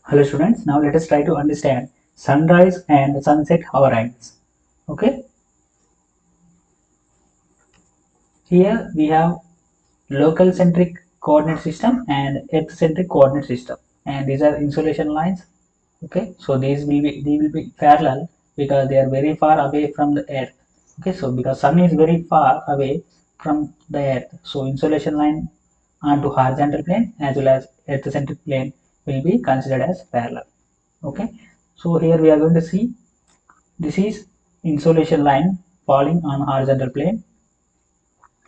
Hello students, now let us try to understand sunrise and sunset hour angles. Okay, here we have local centric coordinate system and earth centric coordinate system, and these are insolation lines. Okay, so they will be parallel because they are very far away from the earth. Okay, so because sun is very far away from the earth, so insolation line onto horizontal plane as well as earth centric plane will be considered as parallel. Okay, so here we are going to see this is insolation line falling on horizontal plane.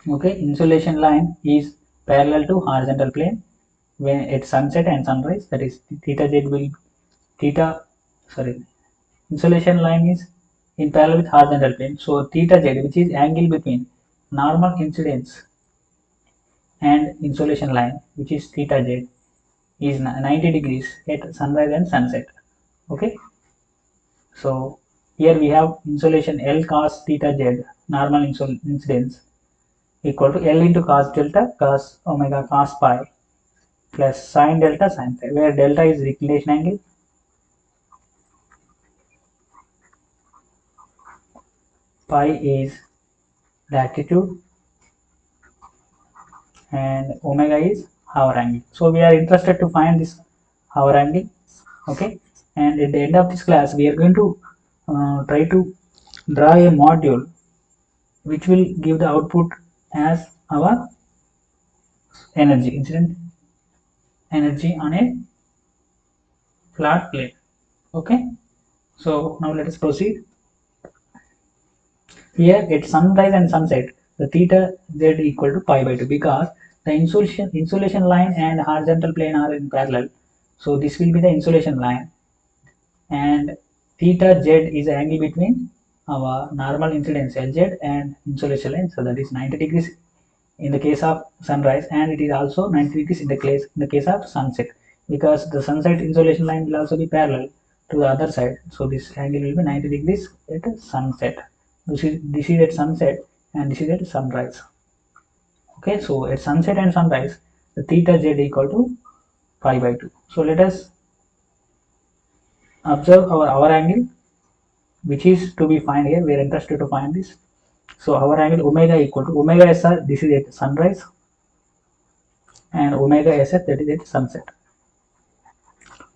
Okay, insolation line is parallel to horizontal plane when at sunset and sunrise. That is theta z will theta. Sorry, insolation line is in parallel with horizontal plane. So theta z, which is angle between normal incidence and insolation line, which is theta z, is 90 degrees at sunrise and sunset. Okay, so here we have insolation L cos theta z, normal incidence, equal to L into cos delta cos omega cos pi plus sin delta sin pi, where delta is reclination angle, pi is latitude, and omega is hour angle. So we are interested to find this hour angle. Okay, and at the end of this class we are going to try to draw a module which will give the output as our energy, incident energy on a flat plate. Okay, so now let us proceed. Here at sunrise and sunset, the theta z equal to pi by 2 because the insolation line and horizontal plane are in parallel. So this will be the insolation line, and theta z is the angle between our normal incidence Lz and insolation line. So that is 90 degrees in the case of sunrise, and it is also 90 degrees in the case of sunset because the sunset insolation line will also be parallel to the other side. So this angle will be 90 degrees at sunset. This is at sunset and this is at sunrise. Okay, so at sunset and sunrise, the theta z equal to pi by 2. So let us observe our hour angle, which is to be find here. We are interested to find this. So our angle omega equal to omega SR. This is at sunrise, and omega SF, that is at sunset.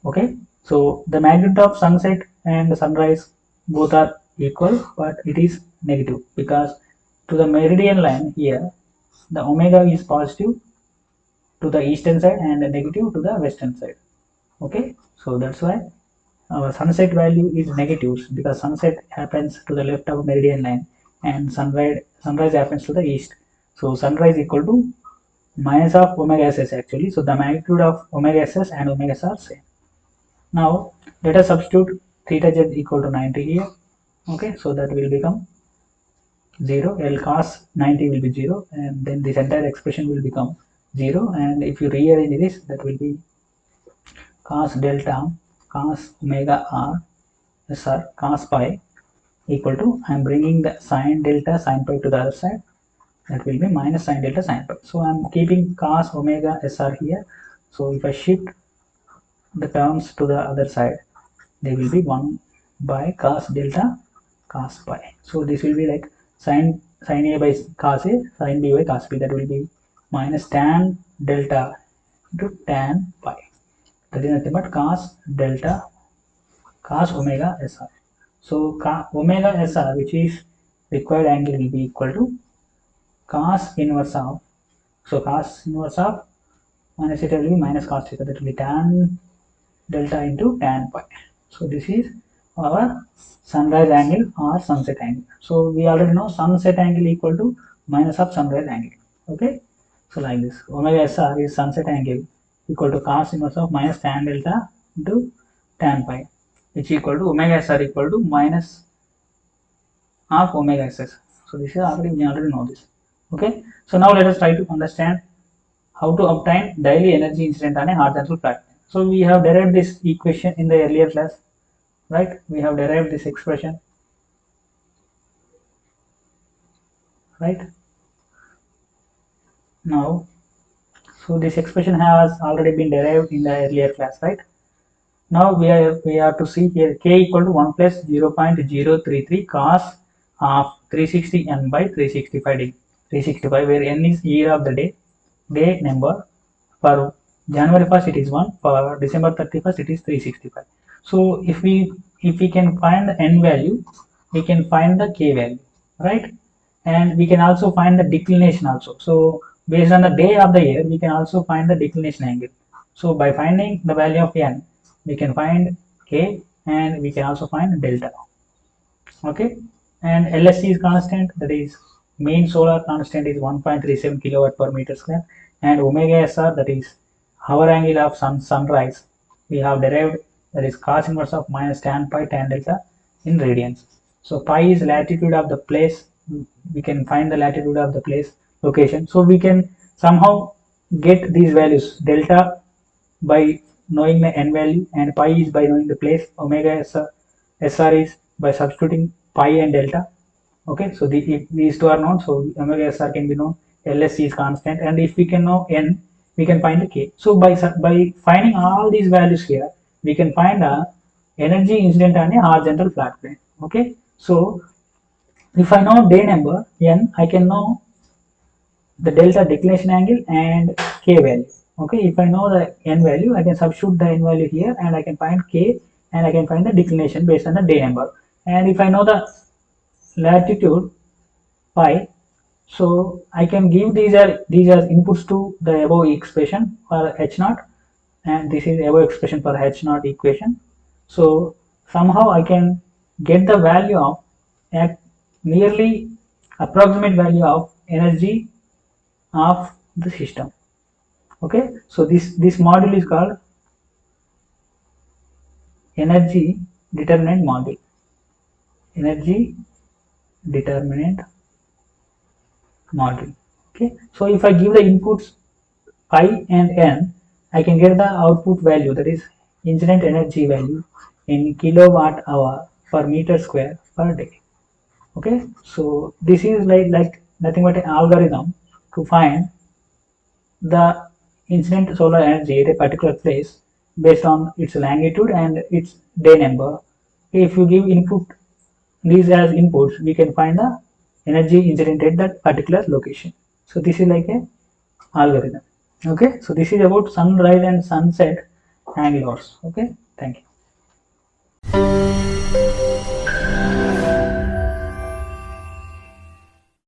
Okay, so the magnitude of sunset and sunrise both are equal, but it is negative because to the meridian line here, the omega is positive to the eastern side and negative to the western side. Okay, so that's why our sunset value is negative because sunset happens to the left of meridian line and sunrise happens to the east. So sunrise equal to minus of omega ss actually. So the magnitude of omega ss and omega s are same. Now let us substitute theta z equal to 90 here. Okay, so that will become 0. L cos 90 will be 0, and then this entire expression will become 0. And if you rearrange this, that will be cos delta cos omega r sr cos pi equal to, I am bringing the sin delta sin pi to the other side, that will be minus sin delta sin pi. So I am keeping cos omega sr here. So if I shift the terms to the other side, they will be 1 by cos delta cos pi. So this will be like sin a by cos a, sin b by cos b, that will be minus tan delta into tan pi. That is nothing but cos delta cos omega sr. So omega sr, which is required angle, will be equal to cos inverse of, so cos inverse of minus theta will be minus cos theta, that will be tan delta into tan pi. So this is our sunrise angle or sunset angle. So we already know sunset angle equal to minus of sunrise angle. Okay, so like this, omega sr is sunset angle equal to cos inverse of minus tan delta into tan pi, which equal to omega sr equal to minus half omega ss. So this is already, we already know this. Okay, so now let us try to understand how to obtain daily energy incident on a horizontal plane. So we have derived this equation in the earlier class, right? We have derived this expression, right? Now, so this expression has already been derived in the earlier class, right? Now we have to see here k equal to 1 plus 0.033 cos of 360 n by 365 degree. 365 where n is year of the day number. For January 1st it is 1, for December 31st it is 365. So if we can find the n value, we can find the k value, right? And we can also find the declination also. So based on the day of the year, we can also find the declination angle. So by finding the value of n, we can find k and we can also find delta. Okay, and LSC is constant, that is mean solar constant is 1.37 kilowatt per meter square, and omega SR, that is hour angle of sunrise, we have derived, that is cos inverse of minus tan pi tan delta in radians. So pi is latitude of the place, we can find the latitude of the place location. So we can somehow get these values, delta by knowing the n value and pi is by knowing the place, omega SR is by substituting pi and delta. Okay, so if these two are known, so omega SR can be known, LSC is constant, and if we can know n, we can find the k. So by finding all these values here, we can find a energy incident on a horizontal flat plane. Okay, so if I know day number n, I can know the delta declination angle and k value. Okay, if I know the n value, I can substitute the n value here and I can find k and I can find the declination based on the day number. And if I know the latitude pi, so I can give these as inputs to the above expression for h naught, and this is above expression for h naught equation. So somehow I can get the value of nearly approximate value of energy of the system. Okay, so this module is called energy determinant module. Energy determinant module. Okay, so if I give the inputs pi and n, I can get the output value, that is incident energy value in kilowatt hour per meter square per day. Okay, so this is like nothing but an algorithm to find the incident solar energy at a particular place based on its longitude and its day number. If you give input these as inputs, we can find the energy incident at that particular location. So this is like a algorithm. Okay, so this is about sunrise and sunset angles. Okay, thank you.